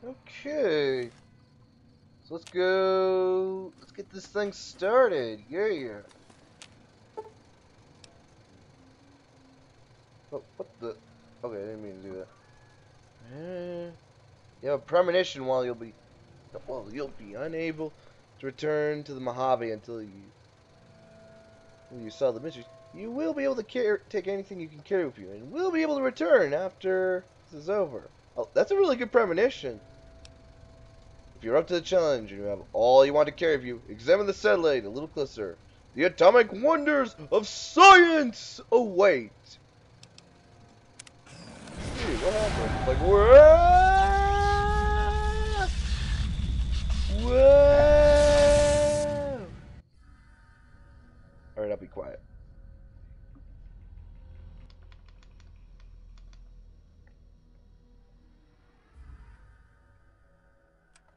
Okay. So let's go. Let's get this thing started. Yeah. Oh, what the? Okay, I didn't mean to do that. You have a premonition while you'll be unable to return to the Mojave until you solve the mysteries. You will be able to take anything you can carry with you, and will be able to return after this is over. Oh, that's a really good premonition. If you're up to the challenge and you have all you want to carry with you, examine the satellite a little closer. The atomic wonders of science await. Dude, what happened? Like, whoa! Whoa! Alright, I'll be quiet.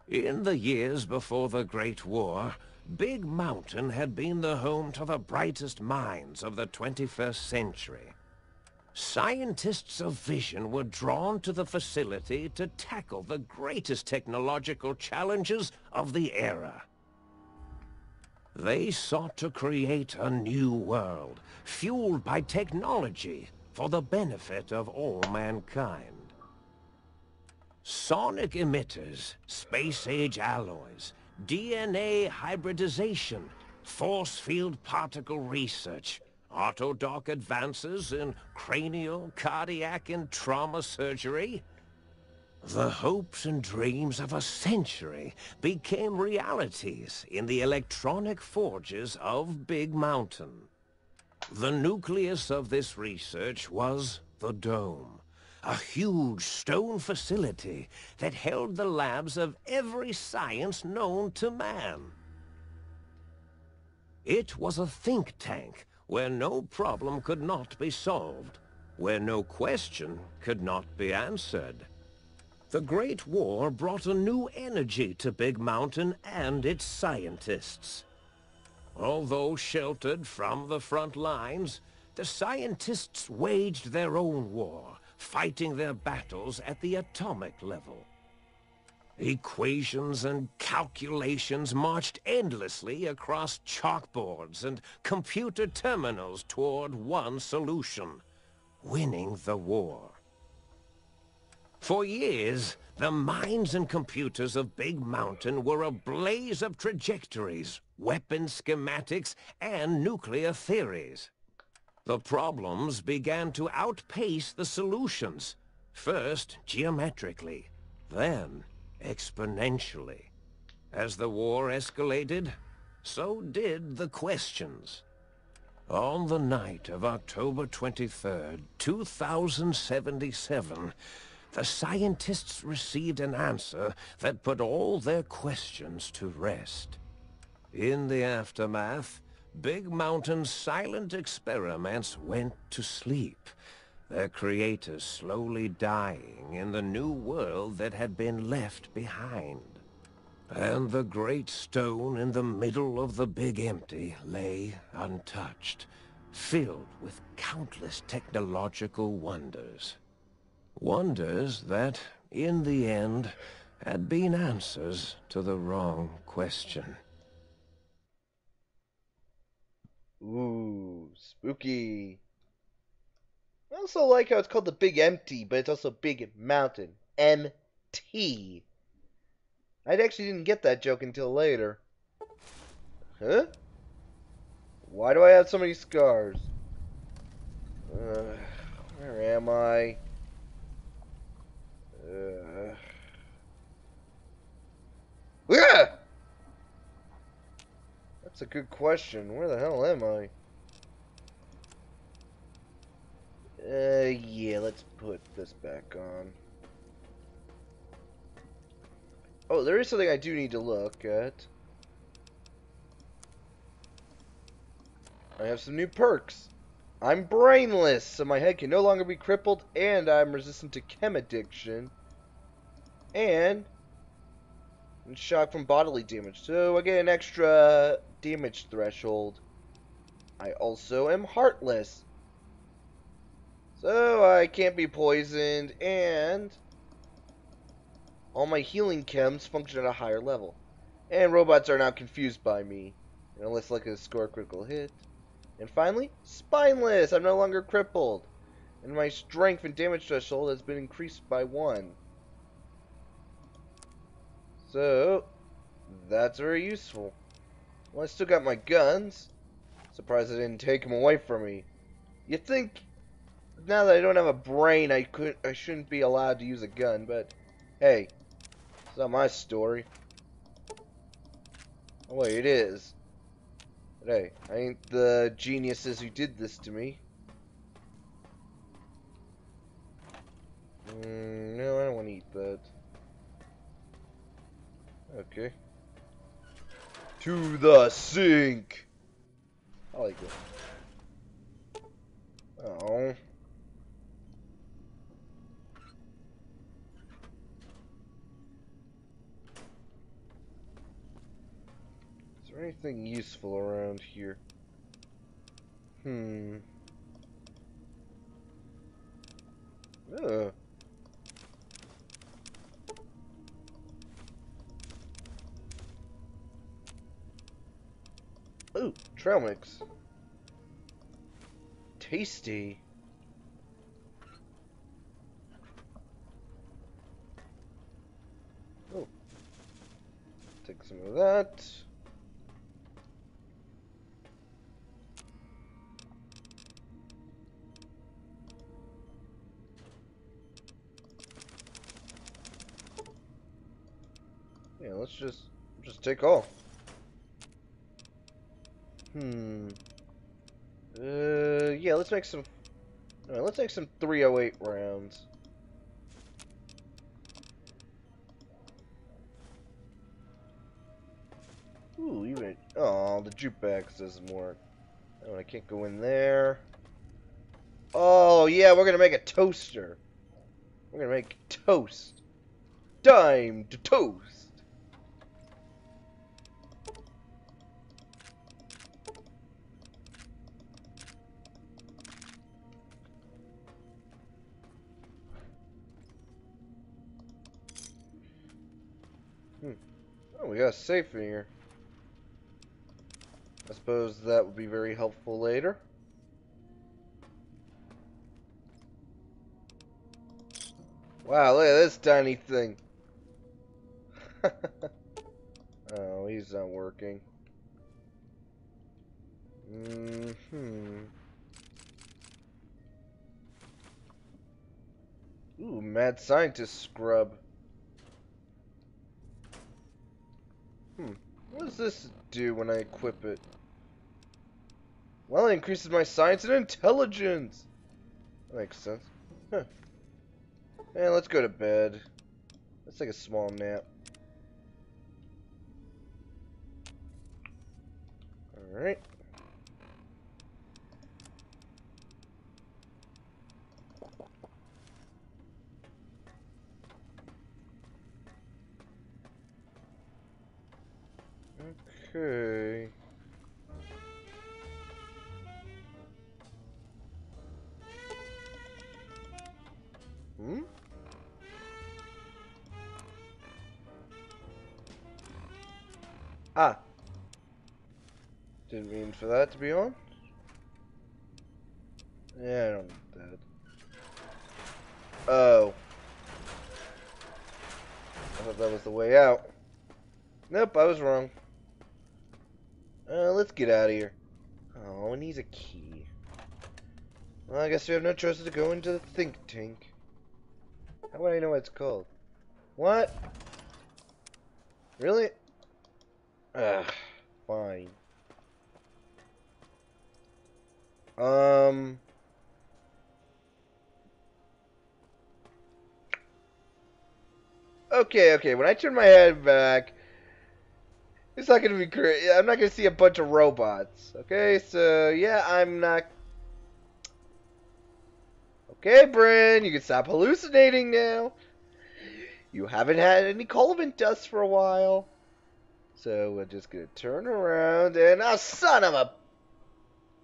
In the years before the Great War, Big Mountain had been the home to the brightest minds of the 21st century. Scientists of vision were drawn to the facility to tackle the greatest technological challenges of the era. They sought to create a new world, fueled by technology for the benefit of all mankind. Sonic emitters, space-age alloys, DNA hybridization, force field particle research, autodoc advances in cranial, cardiac, and trauma surgery. The hopes and dreams of a century became realities in the electronic forges of Big Mountain. The nucleus of this research was the Dome, a huge stone facility that held the labs of every science known to man. It was a think tank where no problem could not be solved, where no question could not be answered. The Great War brought a new energy to Big Mountain and its scientists. Although sheltered from the front lines, the scientists waged their own war, fighting their battles at the atomic level. Equations and calculations marched endlessly across chalkboards and computer terminals toward one solution: winning the war. For years, the minds and computers of Big Mountain were a blaze of trajectories, weapon schematics, and nuclear theories. The problems began to outpace the solutions, first geometrically, then exponentially. As the war escalated, so did the questions. On the night of October 23rd, 2077, the scientists received an answer that put all their questions to rest. In the aftermath, Big Mountain's silent experiments went to sleep, their creators slowly dying in the new world that had been left behind. And the great stone in the middle of the Big Empty lay untouched, filled with countless technological wonders. Wonders that, in the end, had been answers to the wrong question. Ooh, spooky. I also like how it's called the Big Empty, but it's also Big Mountain. MT. I actually didn't get that joke until later. Huh? Why do I have so many scars? Where am I? Yeah! That's a good question. Where the hell am I? Yeah, let's put this back on. Oh, there is something I do need to look at. I have some new perks. I'm brainless, so my head can no longer be crippled, and I'm resistant to chem addiction. And shock from bodily damage, so I get an extra damage threshold. I also am heartless, so I can't be poisoned, and All my healing chems function at a higher level. And robots are now confused by me. You know, less likely to score a critical hit. And finally, spineless! I'm no longer crippled. And my strength and damage threshold has been increased by 1. So, that's very useful. Well, I still got my guns. Surprised I didn't take them away from me. You'd think, now that I don't have a brain, I shouldn't be allowed to use a gun, but hey, it's not my story. Oh wait, it is. But hey, I ain't the geniuses who did this to me. No, I don't want to eat that. Okay. To the sink! I like it. Oh. Is there anything useful around here? Ugh. Ooh, trail mix. Tasty. Oh. Take some of that. Yeah, let's just take off. Yeah, let's make some. Let's make some 308 rounds. Ooh, even. Oh, the jukebox doesn't work. Oh, I can't go in there. Oh, yeah, we're gonna make a toaster. We're gonna make toast. Time to toast. Oh, we got a safe in here. I suppose that would be very helpful later. Wow, look at this tiny thing. Oh, he's not working. Ooh, mad scientist scrub. What does this do when I equip it? Well, it increases my science and intelligence. That makes sense. Huh. Man, let's go to bed. Let's take a small nap. Alright. Okay. Ah. Didn't mean for that to be on. Yeah, I don't need that. Oh. I thought that was the way out. Nope, I was wrong. Let's get out of here. Oh, it needs a key. Well, I guess we have no choice but to go into the think tank. How would I know what it's called? What? Really? Ugh, fine. Okay, when I turn my head back, it's not gonna be great. I'm not gonna see a bunch of robots. Okay, so yeah, I'm not. Okay, Bren, you can stop hallucinating now. You haven't had any Colvin dust for a while. So we're just gonna turn around and. Oh, son of a.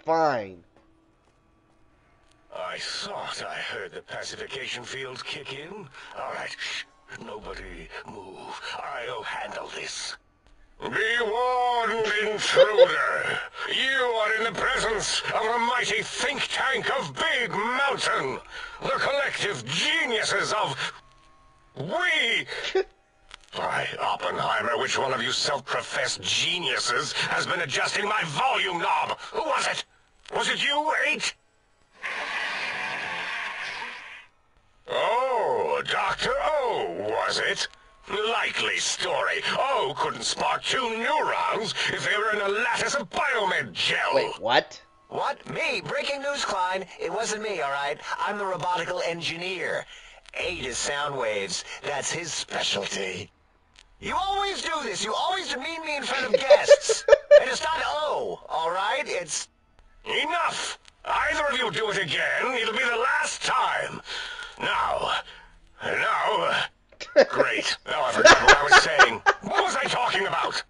Fine. I thought I heard the pacification field kick in. All right, Nobody move. I'll handle this. Be warned, intruder. You are in the presence of a mighty think tank of Big Mountain. The collective geniuses of... We... By Oppenheimer, which one of you self-professed geniuses has been adjusting my volume knob? Who was it? Was it you, 8? Oh, Dr. O, was it? Likely story. O couldn't spark 2 neurons if they were in a lattice of biomed gel. Wait, what? What? Me? Breaking news, Klein. It wasn't me, all right? I'm the robotical engineer. 8 is sound waves. That's his specialty. You always do this. You always demean me in front of guests. And it's not O, all right? It's... Enough! Either of you do it again, it'll be the last time. Now... Great. Now I forgot what I was saying. What was I talking about?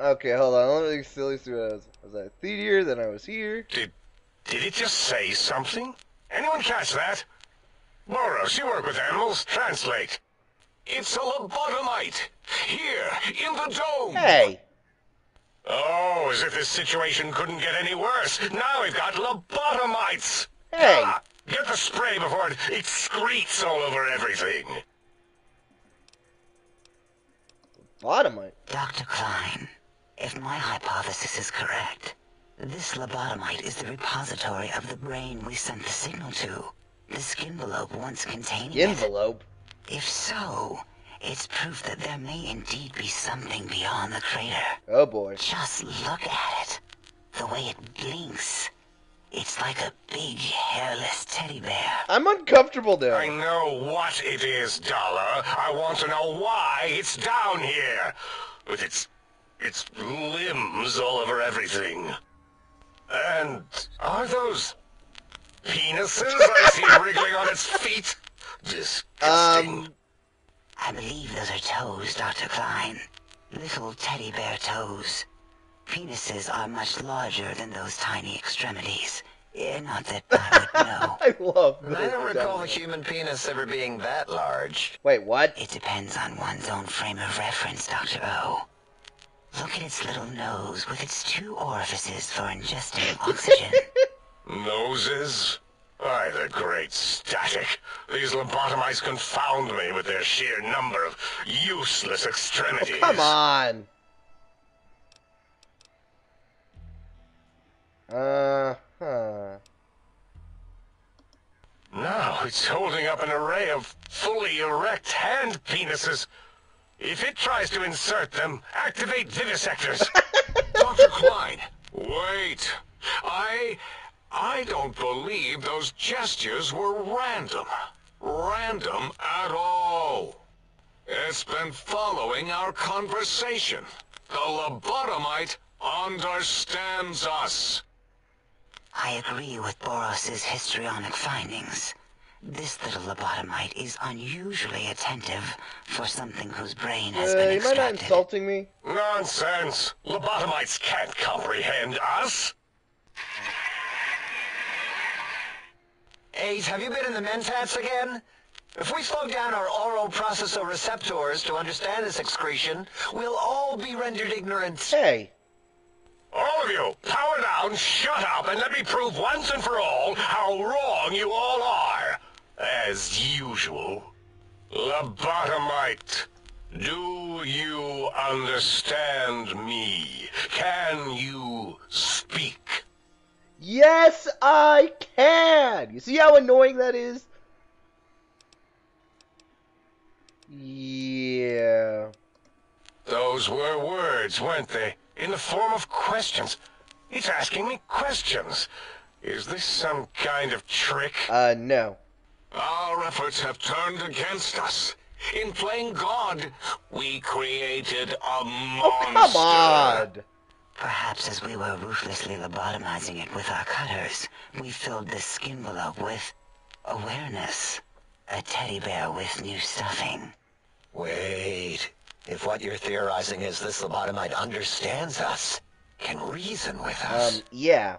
Okay, hold on. Let me see what I was at theater, then I was here. Did it just say something? Anyone catch that? Boros, you work with animals. Translate. It's a lobotomite. Here, in the dome. Hey! Oh, as if this situation couldn't get any worse. Now we've got lobotomites. Hey! Get the spray before it excretes all over everything. Lobotomite? Dr. Klein, if my hypothesis is correct, this lobotomite is the repository of the brain we sent the signal to. The skinvelope once containing it. Envelope? If so, it's proof that there may indeed be something beyond the crater. Oh boy. Just look at it. The way it blinks. It's like a big, hairless teddy bear. I'm uncomfortable now. I know what it is, Dollar. I want to know why it's down here. With its limbs all over everything. And are those penises I see wriggling on its feet? Disgusting. I believe those are toes, Dr. Klein. Little teddy bear toes. Penises are much larger than those tiny extremities. Not that I would know. I love this. I don't recall guy. the human penis ever being that large. Wait, what? It depends on one's own frame of reference, Dr. O. Look at its little nose with its 2 orifices for ingesting oxygen. Noses? Why, the great static. These lobotomites confound me with their sheer number of useless extremities. Come on. Now it's holding up an array of fully erect hand penises. If it tries to insert them, activate vivisectors. Dr. Klein, wait. I don't believe those gestures were random. Random at all. It's been following our conversation. The lobotomite understands us. I agree with Boros's histrionic findings. This little lobotomite is unusually attentive for something whose brain has been You mind not extracted. insulting me? Nonsense. Lobotomites can't comprehend us. 8, have you been in the mentats again? If we slow down our oral processoreceptors to understand this excretion, we'll all be rendered ignorant. Hey. All of you, power down, shut up, and let me prove once and for all how wrong you all are. As usual. Lobotomite, do you understand me? Can you speak? Yes, I can! You see how annoying that is? Yeah. Those were words, weren't they? In the form of questions. It's asking me questions. Is this some kind of trick? No. Our efforts have turned against us. In playing God, we created a monster. Oh, come on! Perhaps as we were ruthlessly lobotomizing it with our cutters, we filled the skinvelope with awareness. A teddy bear with new stuffing. Wait. If what you're theorizing is this lobotomite understands us, can reason with us. Yeah.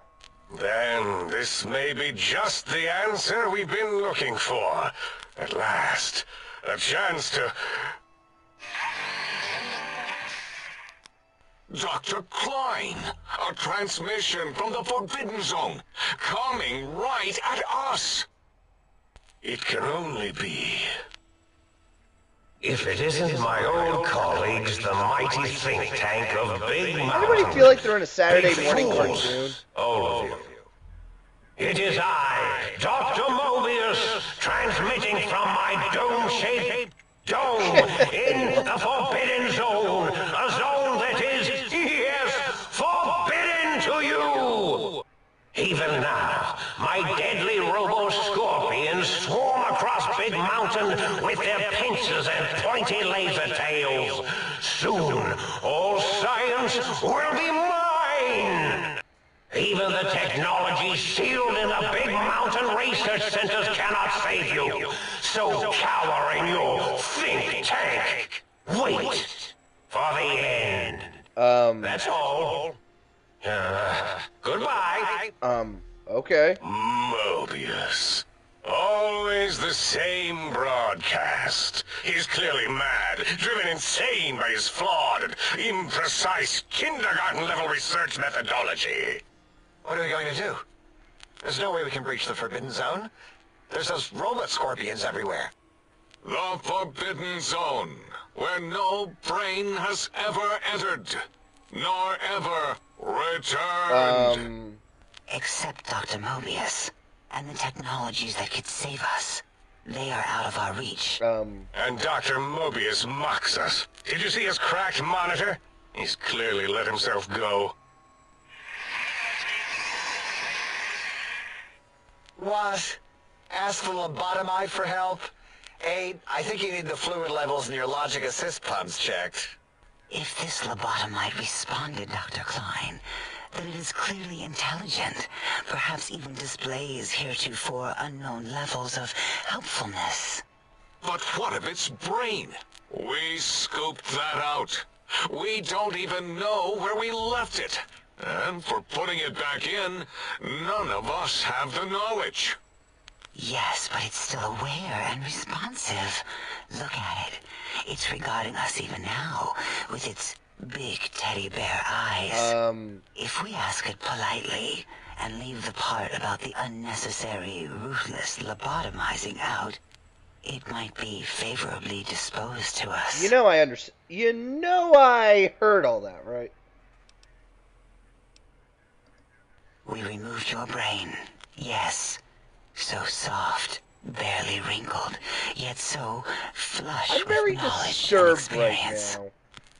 Then this may be just the answer we've been looking for. At last, a chance to... Dr. Klein, a transmission from the Forbidden Zone, coming right at us. It can only be... If it isn't my old colleagues, the mighty think tank of Big Mountain. Anybody feel like they're in a Saturday Big morning fools, cartoon? all of you. It is I, Dr. Mobius, transmitting from my dome-shaped dome in the Forbidden Zone, a zone that is, yes, forbidden to you. Even now, my deadly robo-scorpions swarm across Big Mountain with their pincers and pointy laser tails. Soon, all science will be mine. Even the technology sealed in the Big Mountain research centers cannot save you. So cower in your think tank. Wait for the end. That's all. Goodbye. Okay. Mobius. Always the same broadcast. He's clearly mad, driven insane by his flawed and imprecise kindergarten-level research methodology. What are we going to do? There's no way we can breach the Forbidden Zone. There's those robot scorpions everywhere. The Forbidden Zone, where no brain has ever entered, nor ever returned. Except Dr. Mobius, and the technologies that could save us. They are out of our reach. And Dr. Mobius mocks us. Did you see his cracked monitor? He's clearly let himself go. What? Ask the lobotomite for help? Aid, I think you need the fluid levels in your logic assist pumps checked. If this lobotomite responded, Dr. Klein, then it is clearly intelligent, perhaps even displays heretofore unknown levels of helpfulness. But what of its brain? We scooped that out. We don't even know where we left it. And for putting it back in, none of us have the knowledge. Yes, but it's still aware and responsive. Look at it. It's regarding us even now, with its big teddy bear eyes. If we ask it politely, and leave the part about the unnecessary, ruthless lobotomizing out, it might be favorably disposed to us. You know I understand. You know I heard all that, right? We removed your brain. Yes. So soft, barely wrinkled, yet so flush I'm very with knowledge and disturbed right experience. now.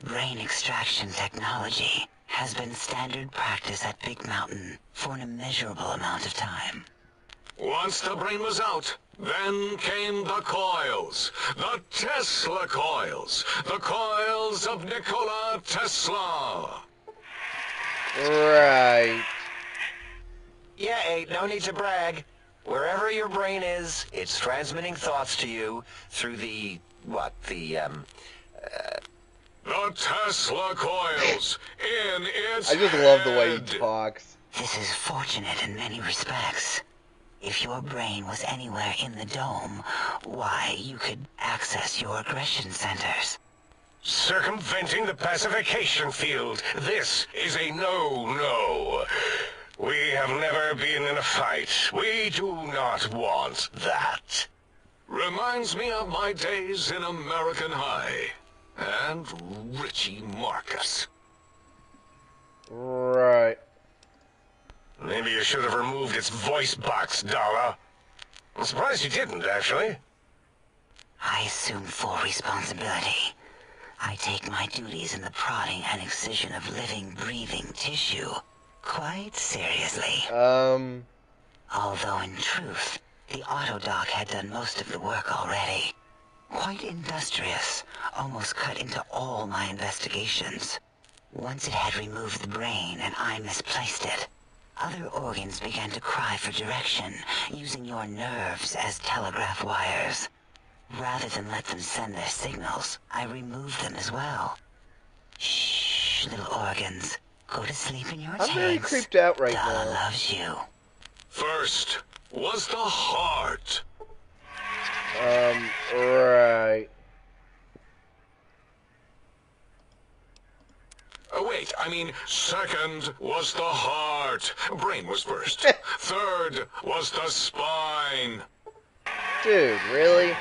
Brain extraction technology has been standard practice at Big Mountain for an immeasurable amount of time. Once the brain was out, then came the coils. The Tesla coils. The coils of Nikola Tesla. Right. Yeah, Aid, no need to brag. Wherever your brain is, it's transmitting thoughts to you through the, The Tesla coils in its I just love the way head. he talks. This is fortunate in many respects. If your brain was anywhere in the dome, why, you could access your aggression centers. Circumventing the pacification field. This is a no-no. We have never been in a fight. We do not want that. Reminds me of my days in American High. And Richie Marcus. Right. Maybe you should have removed its voice box, Dala. I'm surprised you didn't, actually. I assume full responsibility. I take my duties in the prodding and excision of living, breathing tissue quite seriously. Although in truth, the autodoc had done most of the work already. Quite industrious, almost cut into all my investigations. Once it had removed the brain and I misplaced it, other organs began to cry for direction, using your nerves as telegraph wires. Rather than let them send their signals, I removed them as well. Shh, little organs. Go to sleep in your I'm very tanks. creeped out right Dala now. loves you. First was the heart. Right. Oh, wait, I mean, second was the heart. Brain was first. Third was the spine. Dude, really?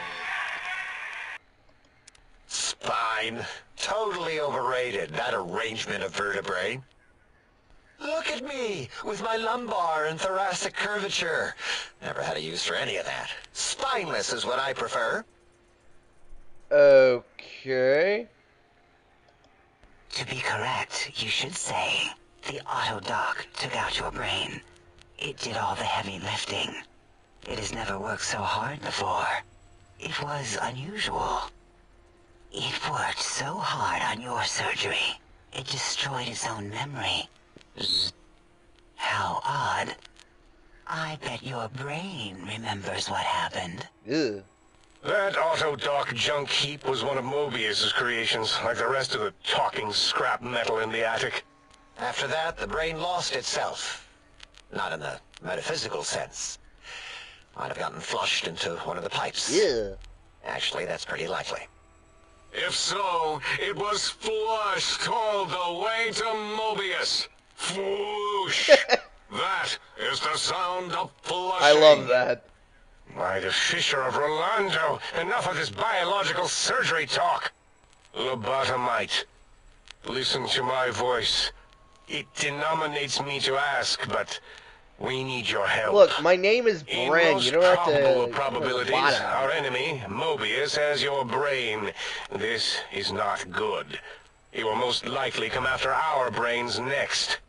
Spine. Totally overrated, that arrangement of vertebrae. Look at me, with my lumbar and thoracic curvature. Never had a use for any of that. Spineless is what I prefer. Okay. To be correct, you should say, the auto-dock took out your brain. It did all the heavy lifting. It has never worked so hard before. It was unusual. It worked so hard on your surgery, it destroyed its own memory. How odd. I bet your brain remembers what happened. Ew. That auto-dock junk heap was one of Mobius's creations, like the rest of the talking scrap metal in the attic. After that, the brain lost itself. Not in the metaphysical sense. Might have gotten flushed into one of the pipes. Yeah. Actually, that's pretty likely. If so, it was flushed all the way to Mobius. Flush! That is the sound of flushing. I love that. By the Fisher of Rolando, enough of this biological surgery talk. Lobotomite, listen to my voice. It denominates me to ask, but we need your help. Look, my name is In Bren. most You don't have probable to... probabilities, Lobotomy. our enemy, Mobius, has your brain. This is not good. He will most likely come after our brains next.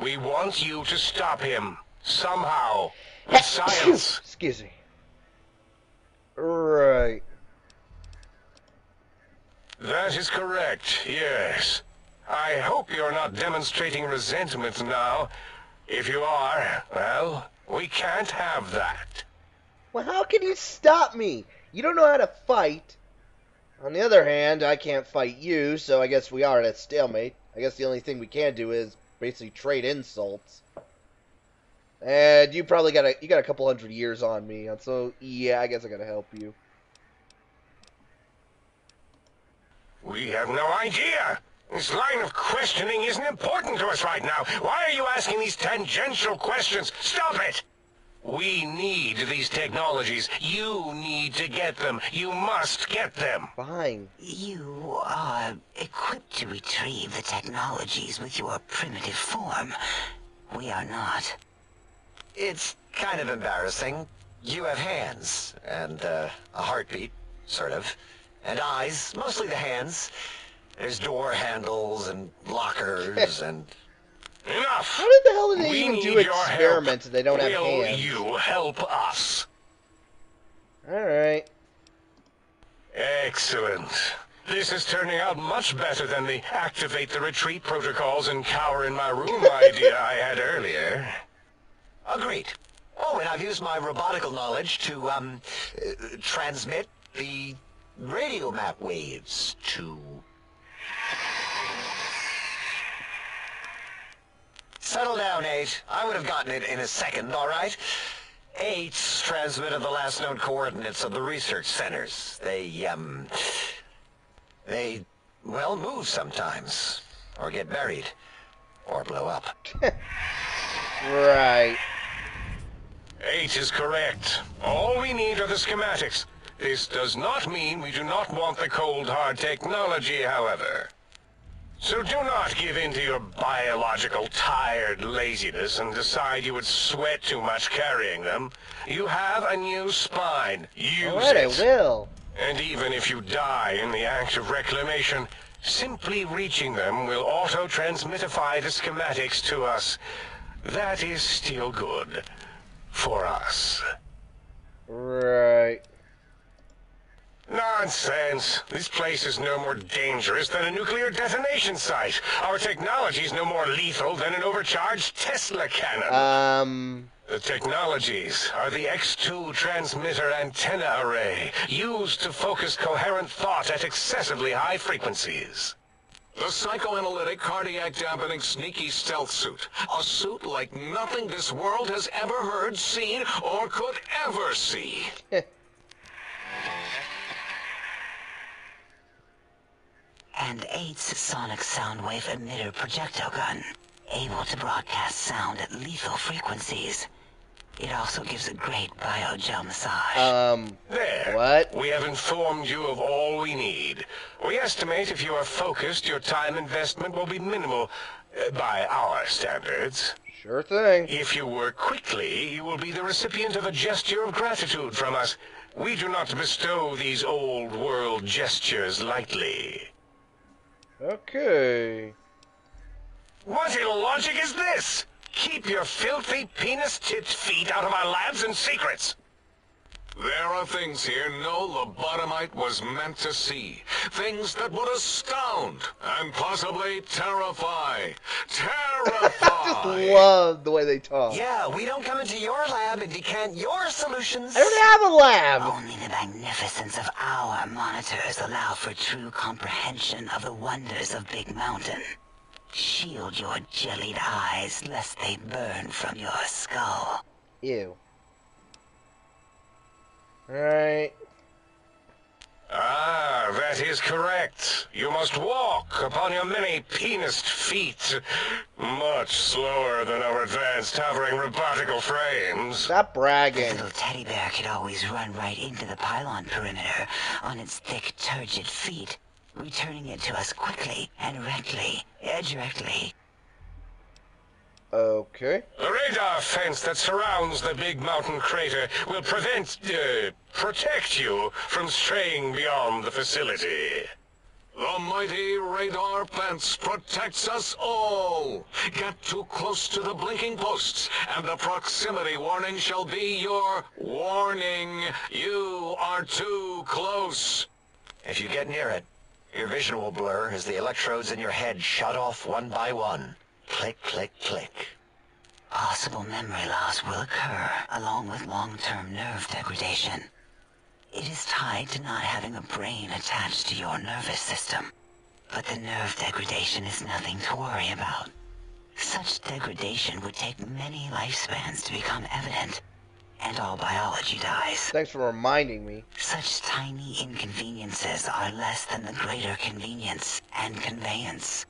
We want you to stop him, somehow, with science. Excuse me. Right. That is correct, yes. I hope you're not demonstrating resentment now. If you are, well, we can't have that. Well, how can you stop me? You don't know how to fight. On the other hand, I can't fight you, so I guess we are at a stalemate. I guess the only thing we can do is basically trade insults. And you probably got a couple hundred years on me, and so yeah, I guess I gotta help you. We have no idea. This line of questioning isn't important to us right now. Why are you asking these tangential questions? Stop it! We need these technologies. You need to get them. You must get them. Fine. You are equipped to retrieve the technologies with your primitive form. We are not. It's kind of embarrassing. You have hands, and a heartbeat, sort of, and eyes, mostly the hands. There's door handles and lockers and... Enough! How the hell did they We even need do your experiments if they don't have Will hands? you help us? Alright. Excellent. This is turning out much better than the activate the retreat protocols and cower in my room idea I had earlier. Agreed. Oh, and I've used my robotical knowledge to, transmit the radio map waves to... Settle down, 8. I would have gotten it in a second, all right? 8's transmitted the last known coordinates of the research centers. They, well, move sometimes. Or get buried. Or blow up. Right. 8 is correct. All we need are the schematics. This does not mean we do not want the cold hard technology, however. So do not give in to your biological tired laziness and decide you would sweat too much carrying them. You have a new spine. Use Alright, I it. will. And even if you die in the act of reclamation, simply reaching them will auto-transmitify the schematics to us. That is still good. For us. Right. Nonsense. This place is no more dangerous than a nuclear detonation site. Our technology is no more lethal than an overcharged Tesla cannon. The technologies are the X2 transmitter antenna array, used to focus coherent thought at excessively high frequencies. The psychoanalytic, cardiac dampening, sneaky stealth suit. A suit like nothing this world has ever heard, seen, or could ever see. And 8's sonic sound wave emitter projectile gun, able to broadcast sound at lethal frequencies. It also gives a great biogel massage. There. What? We have informed you of all we need. We estimate if you are focused, your time investment will be minimal, by our standards. Sure thing. If you work quickly, you will be the recipient of a gesture of gratitude from us. We do not bestow these old world gestures lightly. Okay. What illogic is this? Keep your filthy penis-tipped feet out of our labs and secrets. There are things here no lobotomite was meant to see. Things that would astound and possibly terrify. Just love the way they talk. Yeah, we don't come into your lab and decant your solutions. I don't have a lab. Only the magnificence of our monitors allow for true comprehension of the wonders of Big Mountain. Shield your jellied eyes lest they burn from your skull. Ew. Alright. Ah, that is correct. You must walk upon your many penised feet. Much slower than our advanced hovering robotical frames. Stop The bragging. little teddy bear could always run right into the pylon perimeter on its thick, turgid feet, returning it to us quickly and directly. Okay. The radar fence that surrounds the big mountain crater will protect you from straying beyond the facility. The mighty radar fence protects us all. Get too close to the blinking posts, and the proximity warning shall be your warning. You are too close. If you get near it, your vision will blur as the electrodes in your head shut off one by one. Click, click, click. Possible memory loss will occur, along with long-term nerve degradation. It is tied to not having a brain attached to your nervous system. But the nerve degradation is nothing to worry about. Such degradation would take many lifespans to become evident, and all biology dies. Thanks for reminding me. Such tiny inconveniences are less than the greater convenience and conveyance.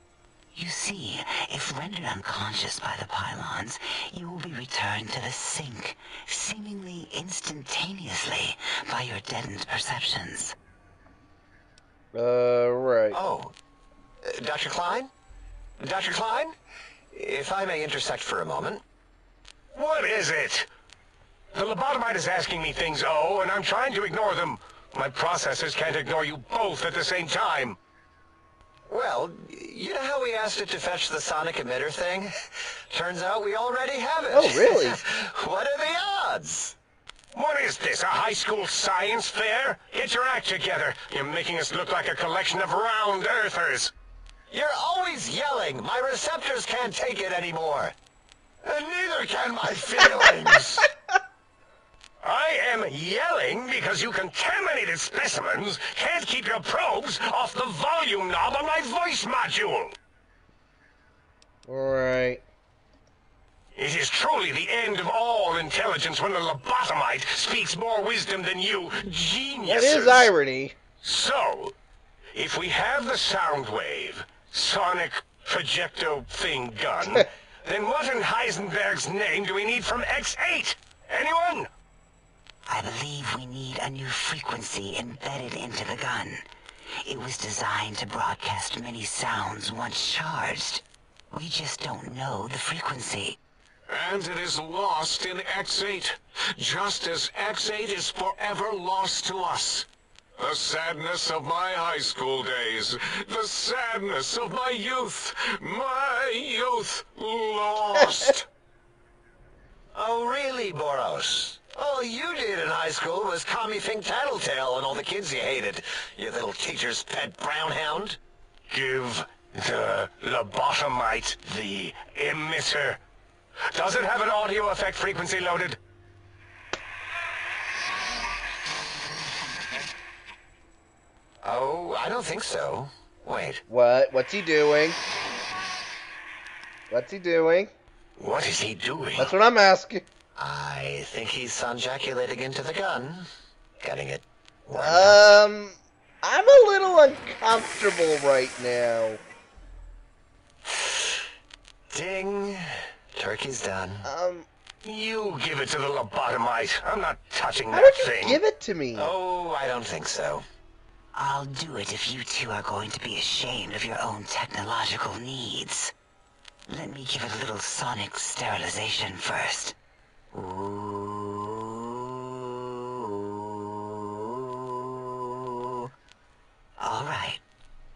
You see, if rendered unconscious by the pylons, you will be returned to the sink, seemingly instantaneously, by your deadened perceptions. Right. Oh, Dr. Klein? Dr. Klein? If I may intersect for a moment. What is it? The lobotomite is asking me things, and I'm trying to ignore them. My processors can't ignore you both at the same time. Well, you know how we asked it to fetch the sonic emitter thing? Turns out we already have it. Oh, really? What are the odds? What is this, a high school science fair? Get your act together. You're making us look like a collection of round earthers. You're always yelling. My receptors can't take it anymore. And neither can my feelings. I am yelling because you contaminated specimens can't keep your probes off the volume knob on my voice module. Alright. It is truly the end of all intelligence when the lobotomite speaks more wisdom than you geniuses. That is irony. So, if we have the sound wave, sonic projecto thing gun, then what in Heisenberg's name do we need from X8? Anyone? I believe we need a new frequency embedded into the gun. It was designed to broadcast many sounds once charged. We just don't know the frequency. And it is lost in X8, just as X8 is forever lost to us. The sadness of my high school days, the sadness of my youth lost. Oh, really, Boros? All you did in high school was call me Fink Tattletale and all the kids you hated, you little teacher's pet brown hound. Give the lobotomite the emitter. Does it have an audio effect frequency loaded? Oh, I don't think so. Wait, What? What's he doing? What's he doing? what is he doing? That's what I'm asking. I think he's sunjaculating into the gun. Getting it warmed up. I'm a little uncomfortable right now. Ding. Turkey's done. You give it to the lobotomite. I'm not touching How that did you thing. give it to me? Oh, I don't think so. I'll do it if you two are going to be ashamed of your own technological needs. Let me give it a little sonic sterilization first. Ooh. All right.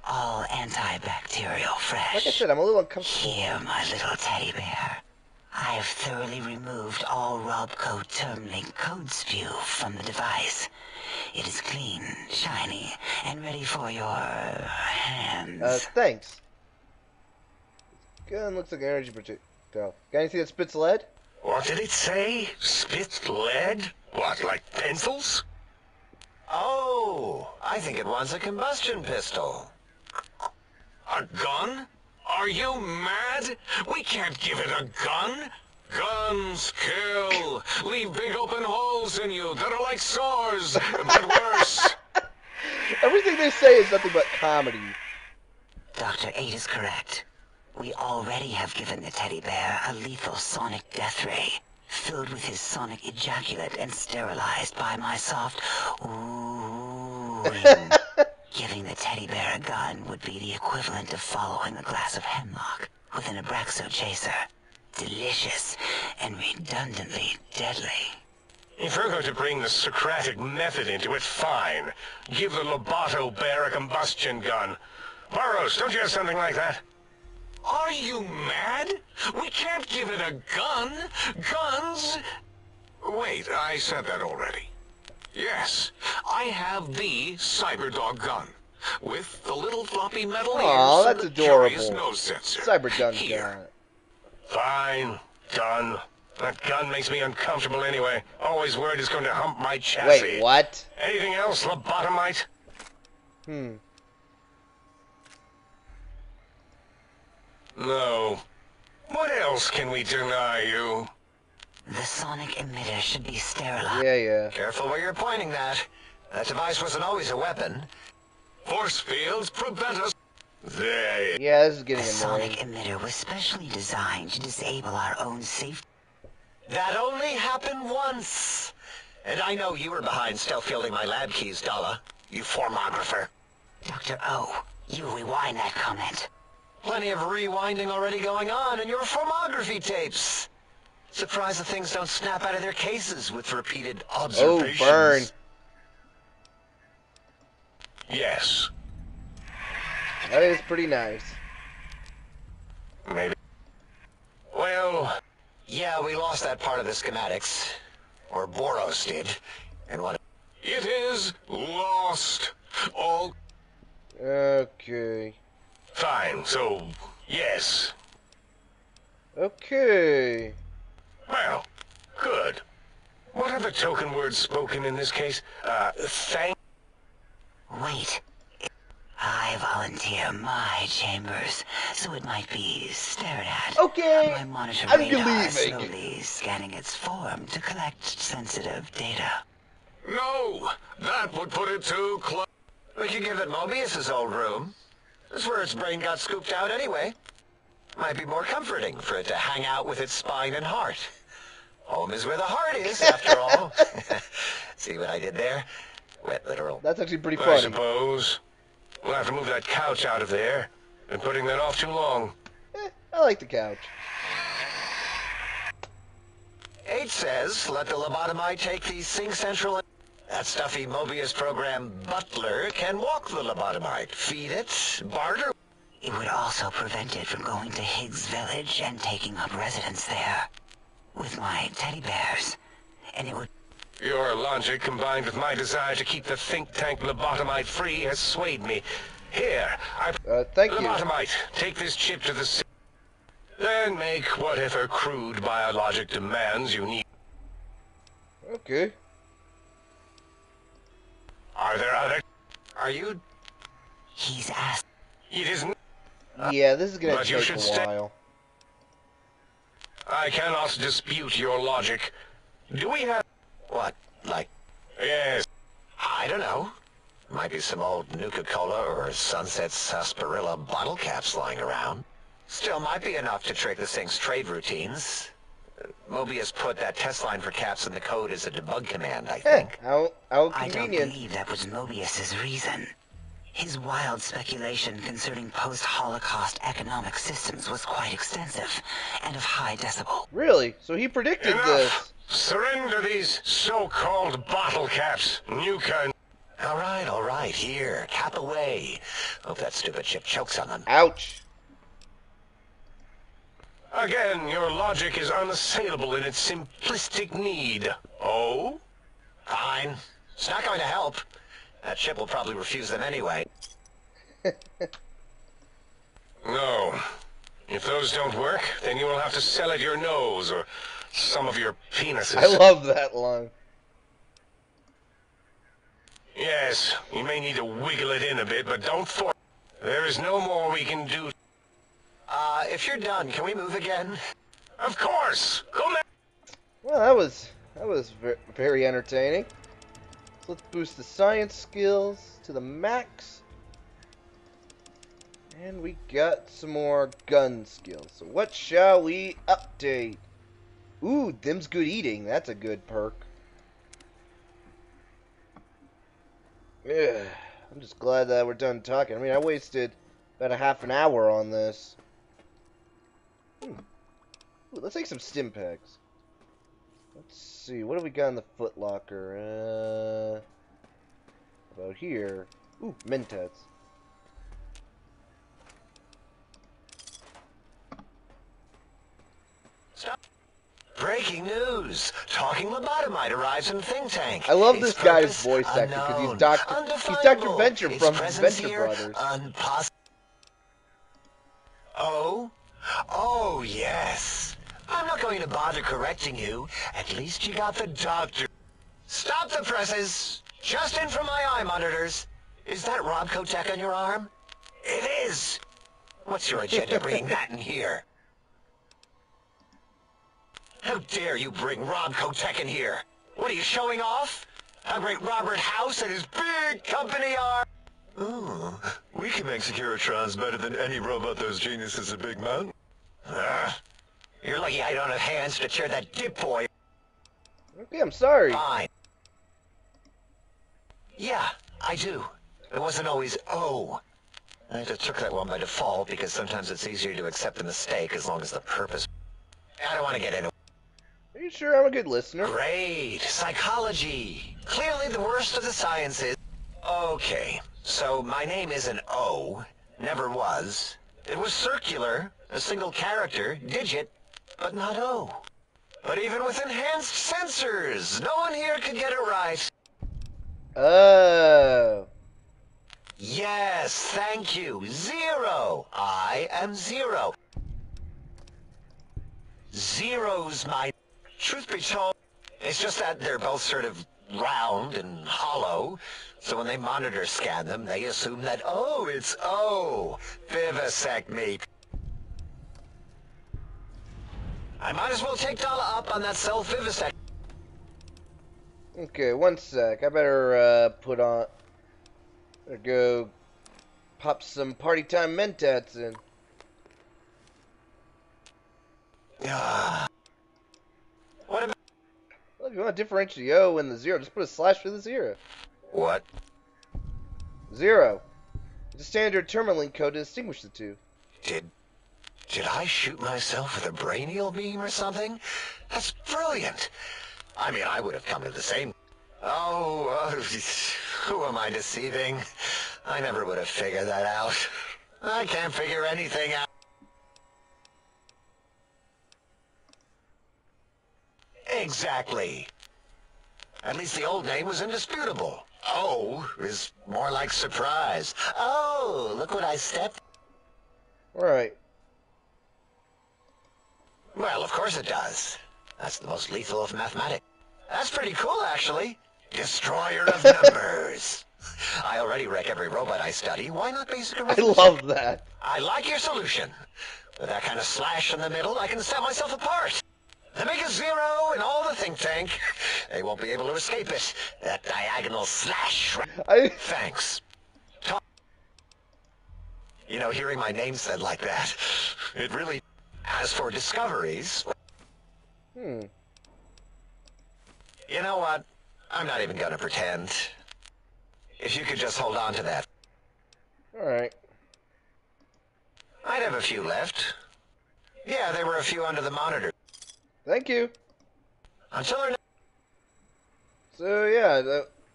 All antibacterial fresh. Like I said, I'm a little uncomfortable. Here, my little teddy bear. I have thoroughly removed all Robco Termlink code spew from the device. It is clean, shiny, and ready for your hands. Thanks. Gun looks like an energy projectile. Got anything that spits lead? What did it say? Spits lead? What, like pencils? Oh, I think it wants a combustion pistol. A gun? Are you mad? We can't give it a gun. Guns kill. Leave big open holes in you that are like sores, but worse. Everything they say is nothing but comedy. Dr. 8 is correct. We already have given the teddy bear a lethal sonic death ray, filled with his sonic ejaculate and sterilized by my soft ooh-ing. Giving the teddy bear a gun would be the equivalent of following a glass of hemlock with an Abraxo chaser. Delicious and redundantly deadly. If you're going to bring the Socratic method into it, fine. Give the Loboto bear a combustion gun. Burroughs, don't you have something like that? Are you mad? We can't give it a gun. Guns... Wait, I said that already. Yes, I have the Cyberdog gun. With the little floppy metal Aw, ears that's and the curious adorable. nose sensor. Cybergun Here. gun. Fine. Done. That gun makes me uncomfortable anyway. Always worried it's going to hump my chassis. Wait, what? Anything else, lobotomite? No. What else can we deny you? The sonic emitter should be sterilized. Yeah. Careful where you're pointing that. That device wasn't always a weapon. Force fields prevent us. There. Yeah, this is The getting sonic annoying. emitter was specially designed to disable our own safety. That only happened once. And I know you were behind stealth fielding my lab keys, Dalla. You formographer. Dr. O, you rewind that comment. Plenty of rewinding already going on in your formography tapes. Surprised the things don't snap out of their cases with repeated Oh, observations. burn. Yes. That is pretty nice. Maybe. Well, Yeah, we lost that part of the schematics. Or Boros did. And what... it is lost. All Okay. fine. So, yes. Okay. Well, good. What are the token words spoken in this case? Thank... Wait. I volunteer my chambers, so it might be stared at. Okay, My monitor I'm radar leaving. slowly scanning its form to collect sensitive data. No! That would put it too close. We could give it Mobius's old room. That's where its brain got scooped out anyway. Might be more comforting for it to hang out with its spine and heart. Home is where the heart is, after all. See what I did there? Wet literal. That's actually pretty I funny. suppose. We'll have to move that couch out of there. Been putting that off too long. I like the couch. 8 says, let the lobotomite take the Sing Central... That stuffy Mobius program butler can walk the lobotomite, feed it, barter... It would also prevent it from going to Higgs Village and taking up residence there. With my teddy bears. And it would... Your logic, combined with my desire to keep the think tank lobotomite free, has swayed me. Here, Thank you. Lobotomite, take this chip to the... Then make whatever crude biologic demands you need. Okay. Are there other... Are you... He's asked... It isn't. Yeah, this is gonna But you take should a stay. while. I cannot dispute your logic. Do we have... What, like, Yes. I don't know. Might be some old Nuka-Cola or Sunset Sarsaparilla bottle caps lying around. Still might be enough to trick this thing's trade routines. Mobius put that test line for caps in the code as a debug command, I think. How I don't convenient. believe that was Mobius's reason. His wild speculation concerning post-Holocaust economic systems was quite extensive and of high decibel. Really? So he predicted Enough! this. Surrender these so-called bottle caps, Nuka. All right, here, cap away. Hope that stupid chip chokes on them. Ouch. Again, your logic is unassailable in its simplistic need. Oh? Fine. It's not going to help. That chip will probably refuse them anyway. No. If those don't work, then you will have to sell it your nose or some of your penises. I love that line. Yes, you may need to wiggle it in a bit, but don't force. There is no more we can do. If you're done, can we move again? Of course! Go now! Well, that was very entertaining. So let's boost the science skills to the max. And we got some more gun skills. So what shall we update? Ooh, them's good eating. That's a good perk. Yeah, I'm just glad that we're done talking. I mean, I wasted about a half an hour on this. Ooh, let's take some stim packs. Let's see, what do we got in the foot locker? About here. Ooh, mentats. Stop. Breaking news! Talking lobotomite arrives in Think Tank. I love Its this guy's purpose voice actor because unknown, he's Dr. undefinable. Venture Its from presence Venture here, Brothers. Oh, yes. I'm not going to bother correcting you. At least you got the doctor. Stop the presses. Just in from my eye monitors. Is that Robco Tech on your arm? It is. What's your agenda bringing that in here? How dare you bring Robco Tech in here? What are you showing off? How great Robert House and his big company are? Oh, we can make Securitrons better than any robot those geniuses at Big Mountain. You're lucky I don't have hands to cheer that dip boy. Okay, I'm sorry. Fine. Yeah, I do. It wasn't always oh. I just took that one by default because sometimes it's easier to accept the mistake as long as the purpose. I don't want to get into. Are you sure I'm a good listener? Great. Psychology. Clearly the worst of the sciences. Okay, so my name isn't O. Never was. It was circular, a single character, digit, but not O. But even with enhanced sensors, no one here could get it right. Oh. Yes, thank you. Zero. I am zero. Zero's my... Truth be told, it's just that they're both sort of round and hollow, so when they monitor scan them, they assume that, oh, it's O. Vivisect me. I might as well take Dala up on that self-vivisect. Okay, one sec. I better better go pop some party time mentats in. What about... Well, if you want to differentiate the O and the zero, just put a slash for the zero. What? Zero. It's a standard terminal code to distinguish the two. Did I shoot myself with a brainial beam or something? That's brilliant. I mean, I would have come to the same... Oh, who am I deceiving? I never would have figured that out. I can't figure anything out. Exactly. At least the old name was indisputable. Oh is more like surprise. Oh, look what I stepped... Alright. Well, of course it does. That's the most lethal of mathematics. That's pretty cool, actually. Destroyer of numbers. I already wreck every robot I study. Why not basic I arithmetic? love that. I like your solution. With that kind of slash in the middle, I can set myself apart. The big zero in all the think tank. They won't be able to escape it. That diagonal slash. I Thanks. You know, hearing my name said like that, it really... As for discoveries... You know what? I'm not even gonna pretend. If you could just hold on to that. Alright. I'd have a few left. Yeah, there were a few under the monitor. Thank you. Until they're... So yeah,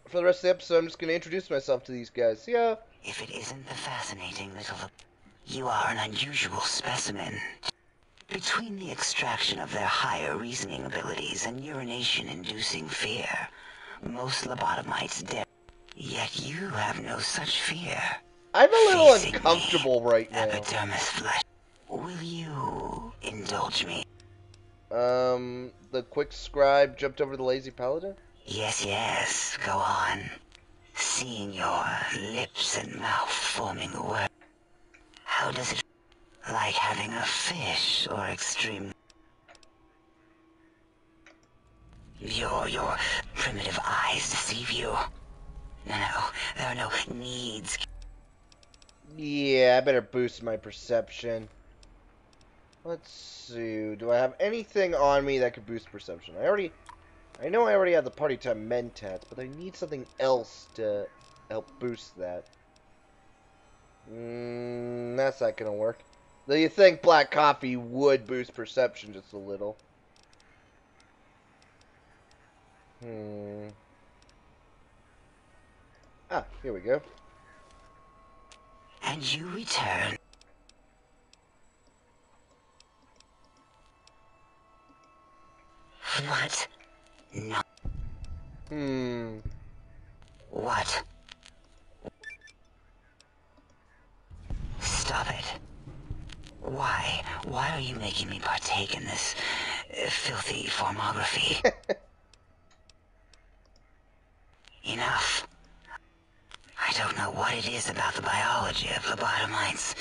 for the rest of the episode, I'm just gonna introduce myself to these guys. See ya. If it isn't the fascinating little... You are an unusual specimen. Between the extraction of their higher reasoning abilities and urination-inducing fear, most lobotomites dare. Yet you have no such fear. I'm a little Facing uncomfortable right now. Epidermis flesh. Will you indulge me? The quick scribe jumped over the lazy paladin? Yes, yes, go on. Seeing your lips and mouth forming the word. How does it... Like having a fish or extreme... Your primitive eyes deceive you. No, there are no needs. Yeah, I better boost my perception. Let's see. Do I have anything on me that could boost perception? I know I already have the party time mentats, but I need something else to help boost that. That's not gonna work. Though you think black coffee would boost perception just a little. Ah, here we go. And you return. What? No. What? Stop it. Why? Why are you making me partake in this filthy formography? Enough. I don't know what it is about the biology of lobotomites.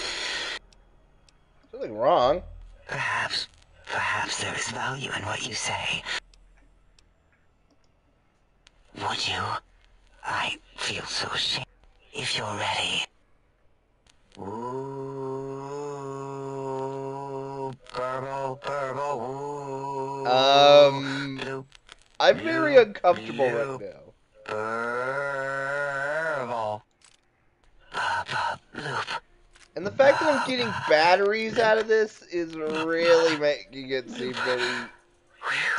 Something wrong. Perhaps there is value in what you say. Would you? I feel so ashamed. If you're ready. Ooh, purple, ooh. Bloop, I'm very uncomfortable right now. purple. Bloop. And the fact that I'm getting batteries out of this is really making it seem very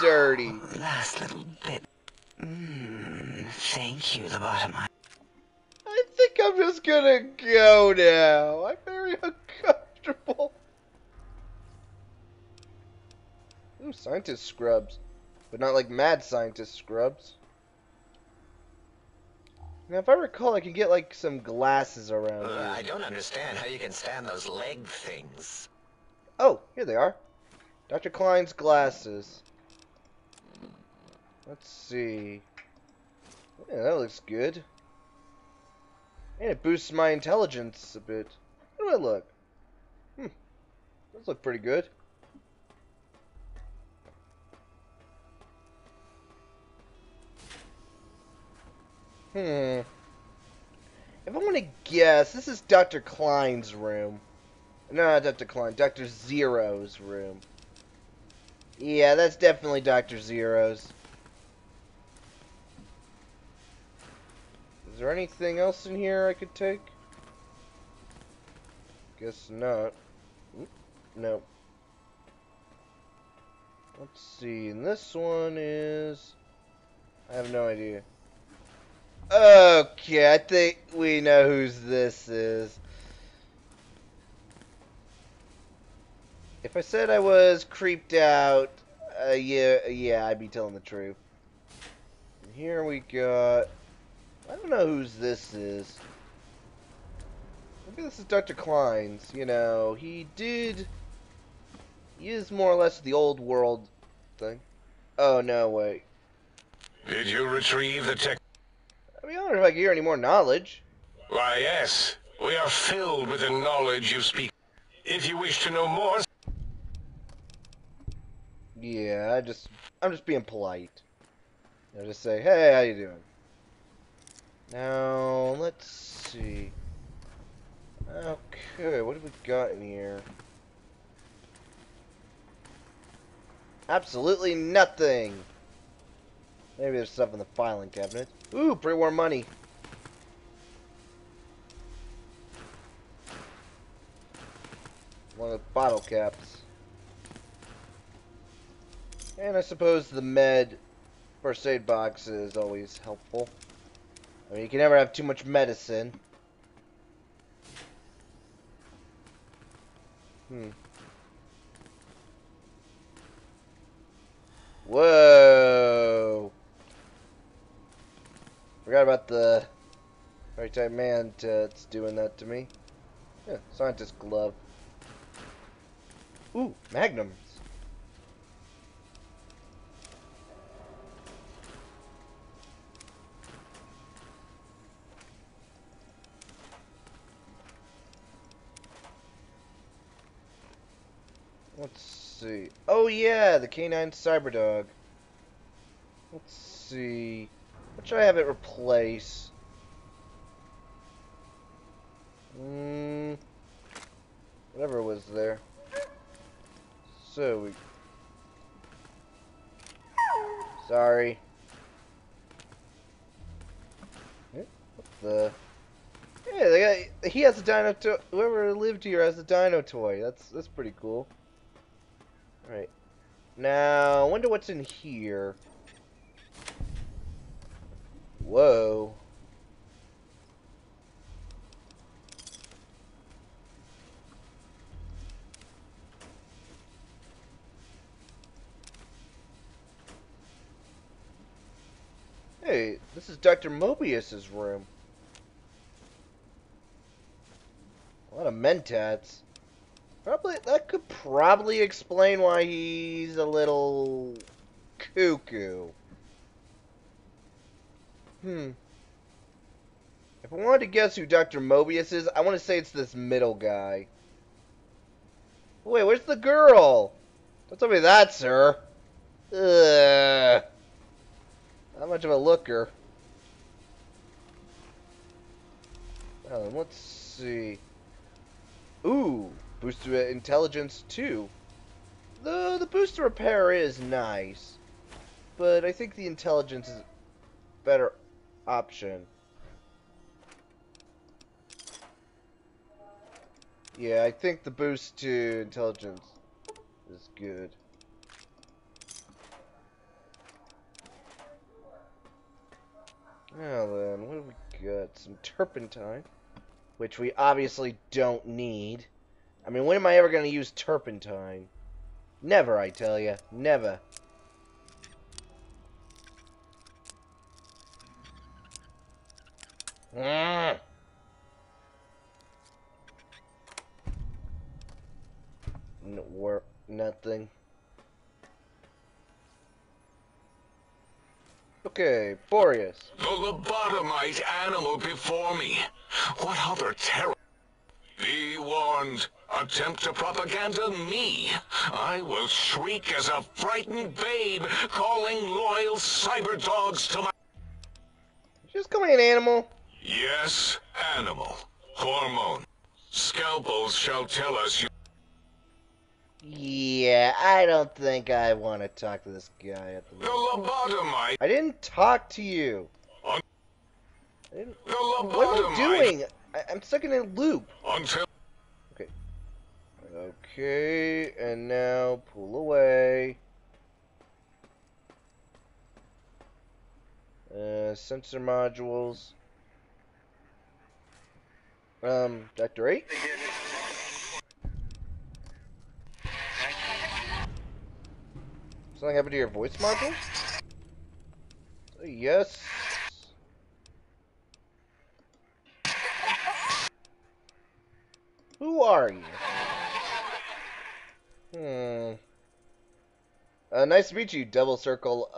dirty. Last little bit. Thank you, lobotomite. I think I'm just gonna go now. I'm very uncomfortable. Ooh, scientist scrubs. But not like mad scientist scrubs. Now, if I recall, I can get like some glasses around here. I don't understand how you can stand those leg things. Oh, here they are. Dr. Klein's glasses. Let's see. Yeah, that looks good. And it boosts my intelligence a bit. How do I look? Those look pretty good. If I want to guess, this is Dr. Klein's room. No, not Dr. Klein. Dr. Zero's room. Yeah, that's definitely Dr. Zero's. Is there anything else in here I could take? Guess not. No. Let's see. And this one is... I have no idea. Okay, I think we know whose this is. If I said I was creeped out, yeah, I'd be telling the truth. And here we got... I don't know whose this is. Maybe this is Dr. Klein's. You know, he is more or less the old world thing. Oh, no, wait. Did you retrieve the tech? I'll be honest. wonder if I can hear any more knowledge. Why, yes. We are filled with the knowledge you speak. If you wish to know more... Yeah, I'm just being polite. I'll just say, hey, how you doing? Now, let's see. Okay, what have we got in here? Absolutely nothing! Maybe there's stuff in the filing cabinet. Ooh, pre-war money. One of the bottle caps. And I suppose the med first aid box is always helpful. I mean, you can never have too much medicine. Whoa! Forgot about the very tight man that's doing that to me. Yeah, scientist glove. Ooh, magnums. Let's see. Oh yeah, the canine cyberdog. Let's see. What should I have it replace? Whatever was there. So we. Sorry. Yeah, what the? Yeah, he has a dino toy. Whoever lived here has a dino toy. That's pretty cool. All right. Now, I wonder what's in here. Whoa. Hey, this is Dr. Mobius's room. A lot of mentats. That could probably explain why he's a little cuckoo. If I wanted to guess who Dr. Mobius is, I want to say it's this middle guy. Wait, where's the girl? Don't tell me that's her. Ugh. Not much of a looker. Let's see. Ooh, booster intelligence 2. The booster repair is nice, but I think the intelligence is a better option. Yeah, I think the boost to intelligence is good. Now then, what have we got? Some turpentine, which we obviously don't need. I mean, when am I ever going to use turpentine? Never, I tell you. Never. Nothing. Okay, Boreas. The lobotomite animal before me. What other terror? Be warned. Attempt to propaganda me. I will shriek as a frightened babe, calling loyal cyber dogs to my... Just call me an animal. Yes, animal. Hormone. Scalpels shall tell us you... Yeah, I don't think I want to talk to this guy at the The moment. lobotomite... I didn't talk to you. Un The the what am I lobotomite... doing? I'm stuck in a loop. Until... Okay. Okay, and now pull away. Sensor modules. Dr. 8? Something happened to your voice module? Yes. Who are you? Nice to meet you, double circle,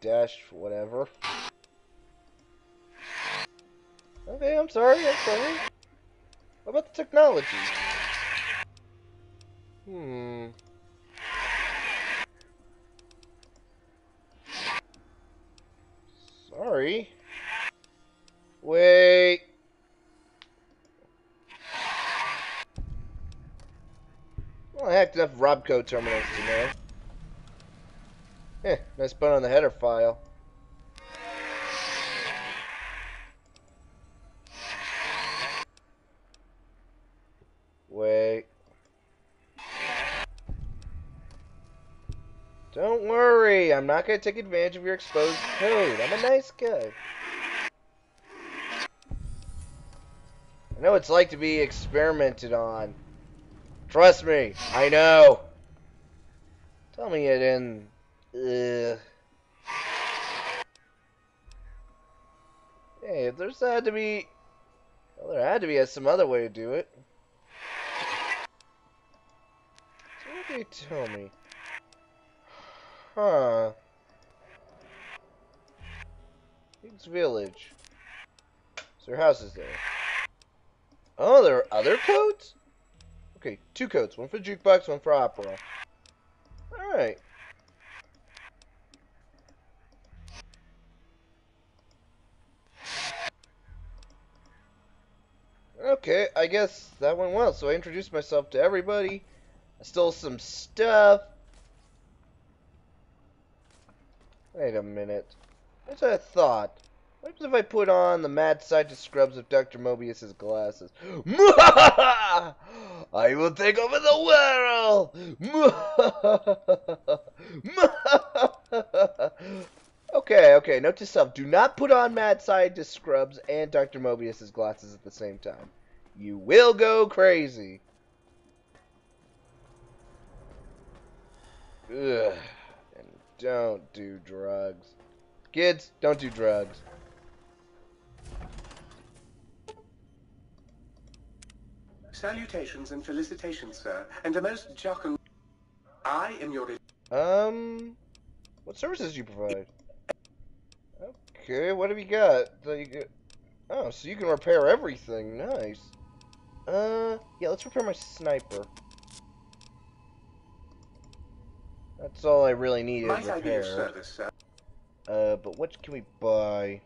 dash, whatever. Okay, I'm sorry, I'm sorry. What about the technology? Sorry. Wait. Well, I hacked enough Robco terminals to know. Nice button on the header file. Wait. Don't worry, I'm not going to take advantage of your exposed code. I'm a nice guy. I know what it's like to be experimented on. Trust me, I know. Tell me it in... Hey, if there's had to be... Well, there had to be some other way to do it. So what do you tell me? Huh. Higgs Village. So your house is there. Oh, there are other codes? Okay, 2 codes. One for jukebox, one for opera. Alright. Okay, I guess that went well. So I introduced myself to everybody. I stole some stuff. Wait a minute. What's that thought? What happens if I put on the mad scientist scrubs of Dr. Mobius's glasses? I will take over the world! Okay, note to self. Do not put on mad scientist scrubs and Dr. Mobius's glasses at the same time. You will go crazy. Ugh. And don't do drugs. Kids, don't do drugs. Salutations and felicitations, sir, and a most jocund... I am your... What services do you provide? Okay, what have you got? Oh, so you can repair everything. Nice. Yeah, let's repair my sniper. That's all I really needed Might I be of repaired. service, sir? But what can we buy?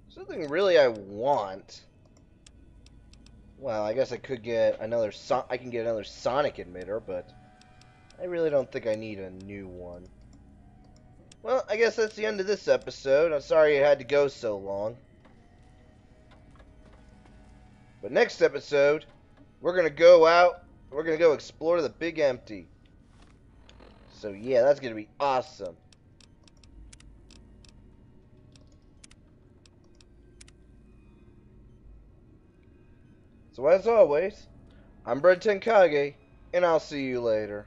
Something really I want. Well, I guess I could get another I can get another sonic emitter, but I really don't think I need a new one. Well, I guess that's the end of this episode. I'm sorry it had to go so long. But next episode, we're going to go out, we're going to go explore the Big Empty. So yeah, that's going to be awesome. So as always, I'm Bren Tenkage, and I'll see you later.